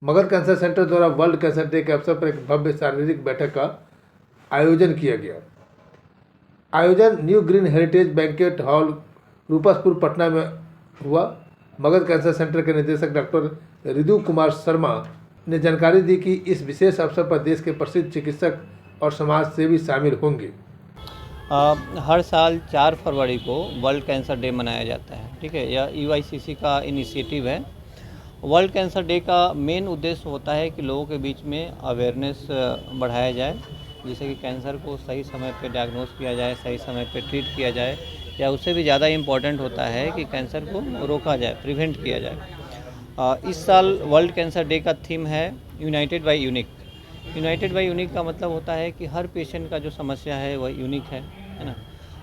Magadh cancer centre द्वारा world Cancer day के अवसर पर एक भव्य शारीरिक बैठक का आयोजन किया गया। आयोजन new green heritage banquet hall Rupaspur Patna में हुआ। मगध कैंसर सेंटर के निदेशक डॉक्टर रिदु कुमार शर्मा ने जानकारी दी कि इस विशेष अवसर पर देश के प्रसिद्ध चिकित्सक और समाज सेवी शामिल होंगे। हर साल 4 फरवरी को वर्ल्ड कैंसर डे मनाया जाता है। ठीक है, यह UICC का इनिशिएटिव है। वर्ल्ड कैंसर डे का मेन उद्देश्य होता है कि लोगों के बीच में अवेयरनेस बढ़ाया जाए, जिससे कि कैंसर को सही समय पे डायग्नोस किया जाए, सही समय पे ट्रीट किया जाए, या उससे भी ज़्यादा इम्पॉर्टेंट होता है कि कैंसर को रोका जाए, प्रिवेंट किया जाए। इस साल वर्ल्ड कैंसर डे का थीम है united by unique. United by unique का मतलब होता है कि हर पेशेंट का जो समस्या है वह यूनिक है ना।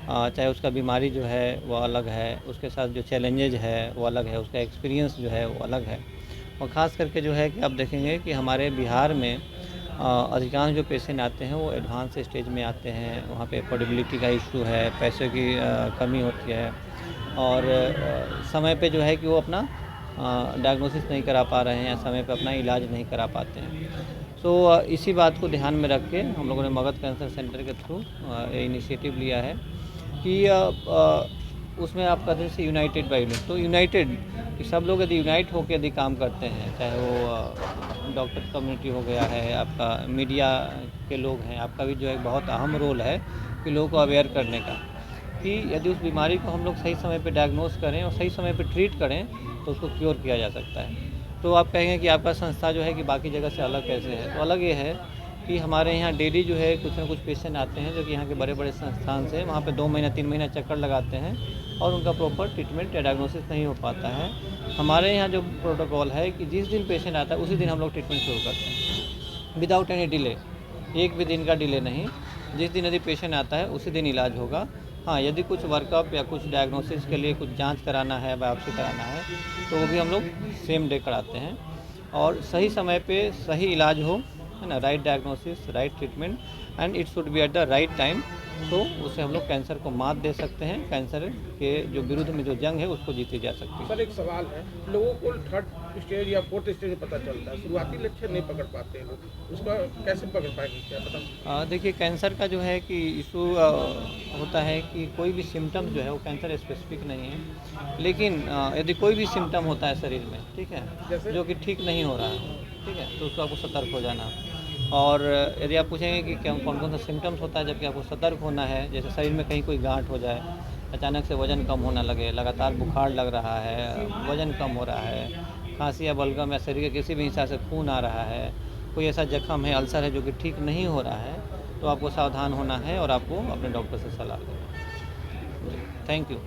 चाहे उसका बीमारी जो है वो अलग है, उसके साथ जो चैलेंजेज है वो अलग है, उसका एक्सपीरियंस जो है वो अलग है। और ख़ास करके जो है कि आप देखेंगे कि हमारे बिहार में अधिकांश जो पेशेंट आते हैं वो एडवांस स्टेज में आते हैं। वहाँ पे अफोर्डेबिलिटी का इशू है, पैसे की कमी होती है, और समय पे जो है कि वो अपना डायग्नोसिस नहीं करा पा रहे हैं या समय पे अपना इलाज नहीं करा पाते हैं। तो इसी बात को ध्यान में रख के हम लोगों ने मगध कैंसर सेंटर के थ्रू इनिशिएटिव लिया है कि उसमें आप कहते हैं यूनाइटेड बाय यूनिक। तो यूनाइटेड कि सब लोग यदि यूनाइट होकर यदि काम करते हैं, चाहे वो डॉक्टर कम्युनिटी हो गया है, आपका मीडिया के लोग हैं, आपका भी जो है बहुत अहम रोल है कि लोगों को अवेयर करने का, कि यदि उस बीमारी को हम लोग सही समय पे डायग्नोस करें और सही समय पे ट्रीट करें तो उसको क्योर किया जा सकता है। तो आप कहेंगे कि आपका संस्था जो है कि बाकी जगह से अलग कैसे है, तो अलग ये है कि हमारे यहाँ डेली जो है कुछ ना कुछ पेशेंट आते हैं जो कि यहाँ के बड़े बड़े संस्थान से वहाँ पे 2 महीना 3 महीना चक्कर लगाते हैं और उनका प्रॉपर ट्रीटमेंट या डायग्नोसिस नहीं हो पाता है। हमारे यहाँ जो प्रोटोकॉल है कि जिस दिन पेशेंट आता है उसी दिन हम लोग ट्रीटमेंट शुरू करते हैं, विदाउट एनी डिले। एक भी दिन का डिले नहीं, जिस दिन यदि पेशेंट आता है उसी दिन इलाज होगा। हाँ, यदि कुछ वर्कअप या कुछ डायग्नोसिस के लिए कुछ जांच कराना है, बायोप्सी कराना है, तो वो भी हम लोग सेम डे कराते हैं। और सही समय पे सही इलाज हो, है ना, right diagnosis, right treatment, and it should be at the right time. तो उससे हम लोग कैंसर को मात दे सकते हैं, कैंसर के जो विरुद्ध में जो जंग है उसको जीती जा सकती है। सर, एक सवाल है, लोगों को 3rd स्टेज या 4th स्टेज में पता चलता है, शुरुआती लक्षण नहीं पकड़ पाते हैं लोग, उसका कैसे पकड़ पाएंगे, क्या पता? देखिए, कैंसर का जो है कि इशू होता है कि कोई भी सिम्टम जो है वो कैंसर स्पेसिफिक नहीं है, लेकिन यदि कोई भी सिम्टम होता है शरीर में, ठीक है, जो कि ठीक नहीं हो रहा है, ठीक है, तो उसको आपको सतर्क हो जाना। और यदि आप पूछेंगे कि क्या कौन कौन सा सिम्टम्स होता है जबकि आपको सतर्क होना है, जैसे शरीर में कहीं कोई गांठ हो जाए, अचानक से वज़न कम होने लगे, लगातार बुखार लग रहा है, वज़न कम हो रहा है, खांसी या बलगम या शरीर के किसी भी हिस्सा से खून आ रहा है, कोई ऐसा जख्म है, अल्सर है जो कि ठीक नहीं हो रहा है, तो आपको सावधान होना है और आपको अपने डॉक्टर से सलाह लेना है। Thank you.